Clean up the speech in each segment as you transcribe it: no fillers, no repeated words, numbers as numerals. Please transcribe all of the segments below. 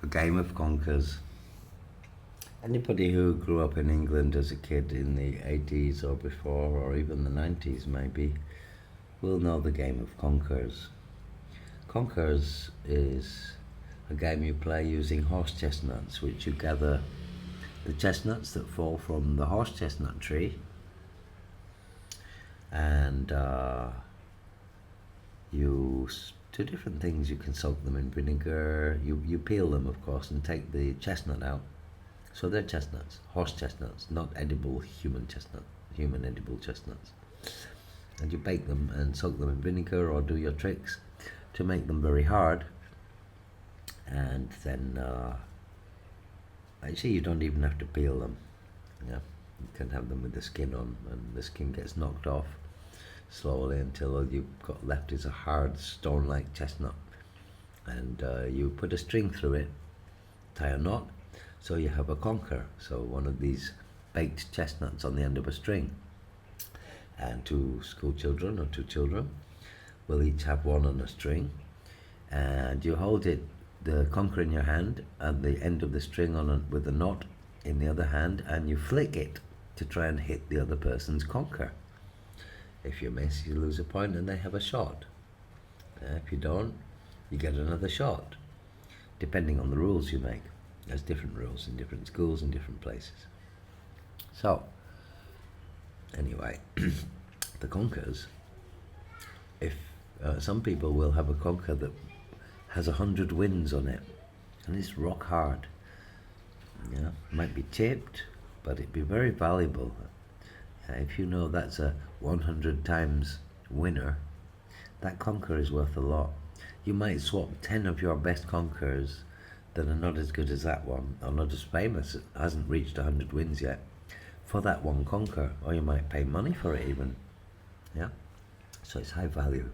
A Game of Conkers. Anybody who grew up in England as a kid in the 80s or before, or even the 90s maybe, will know the Game of Conkers. Conkers is a game you play using horse chestnuts, which you gather the chestnuts that fall from the horse chestnut tree, and you do different things. You can soak them in vinegar, you peel them of course and take the chestnut out. So they're chestnuts, horse chestnuts, not edible human edible chestnuts. And you bake them and soak them in vinegar or do your tricks to make them very hard. And then actually you don't even have to peel them. Yeah, you can have them with the skin on, and the skin gets knocked off slowly until all you've got left is a hard stone-like chestnut. And you put a string through it, tie a knot, so you have a conker. So one of these baked chestnuts on the end of a string. And two school children or two children will each have one on a string, and you hold it, the conker in your hand and the end of the string on with the knot in the other hand, and you flick it to try and hit the other person's conker. If you miss, you lose a point and they have a shot. If you don't, you get another shot, depending on the rules you make. There's different rules in different schools and different places. So, anyway, the conkers, if some people will have a conker that has 100 wins on it, and it's rock hard. Yeah, might be chipped, but it'd be very valuable. If you know that's a 100 times winner, that conker is worth a lot. You might swap 10 of your best conkers that are not as good as that one, or not as famous, it hasn't reached 100 wins yet, for that one conker, or you might pay money for it even. Yeah, so it's high value.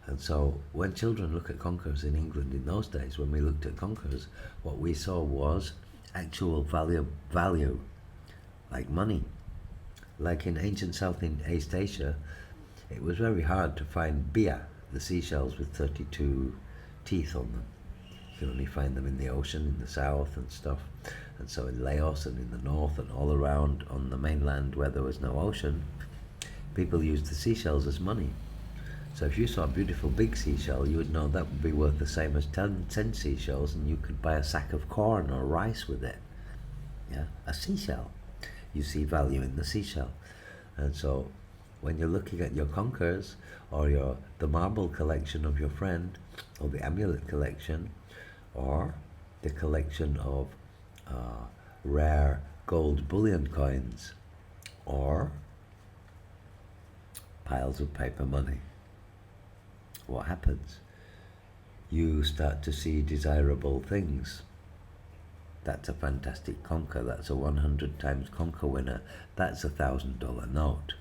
And so when children look at conkers in England in those days, when we looked at conkers, what we saw was actual value, like money. Like in ancient Southeast Asia, it was very hard to find bia, the seashells with 32 teeth on them. You can only find them in the ocean, in the south and stuff. And so in Laos and in the north and all around on the mainland where there was no ocean, people used the seashells as money. So if you saw a beautiful big seashell, you would know that would be worth the same as 10 seashells, and you could buy a sack of corn or rice with it. Yeah, a seashell. You see value in the seashell. And so when you're looking at your conkers, or the marble collection of your friend, or the amulet collection, or the collection of rare gold bullion coins, or piles of paper money, what happens? You start to see desirable things. That's a fantastic conker. That's a 100 times conker winner. That's a $1,000 note.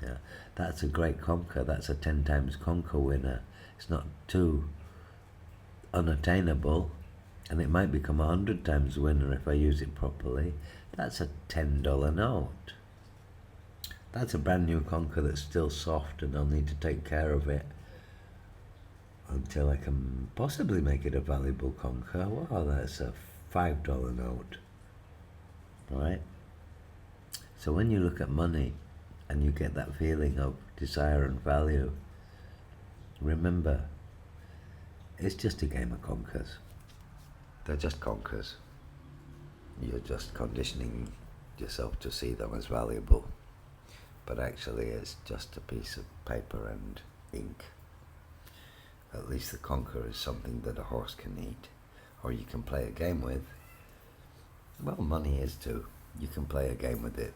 Yeah, that's a great conker. That's a 10 times conker winner. It's not too unattainable, and it might become a 100 times winner if I use it properly. That's a $10 note. That's a brand new conker that's still soft, and I'll need to take care of it until I can possibly make it a valuable conker. Wow, that's a $5 note. Alright? So when you look at money and you get that feeling of desire and value, remember, it's just a game of conkers. They're just conkers. You're just conditioning yourself to see them as valuable. But actually it's just a piece of paper and ink. At least the conker is something that a horse can eat, or you can play a game with. Well, money is too. You can play a game with it,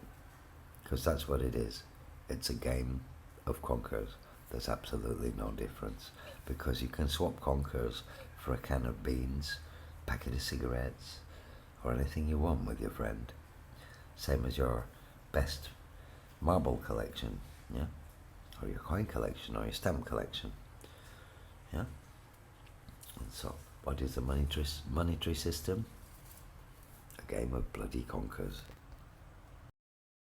because that's what it is. It's a game of conkers. There's absolutely no difference, because you can swap conkers for a can of beans, packet of cigarettes, or anything you want with your friend. Same as your best marble collection, yeah, or your coin collection, or your stamp collection, yeah. And so, what is the monetary system? A game of bloody conkers.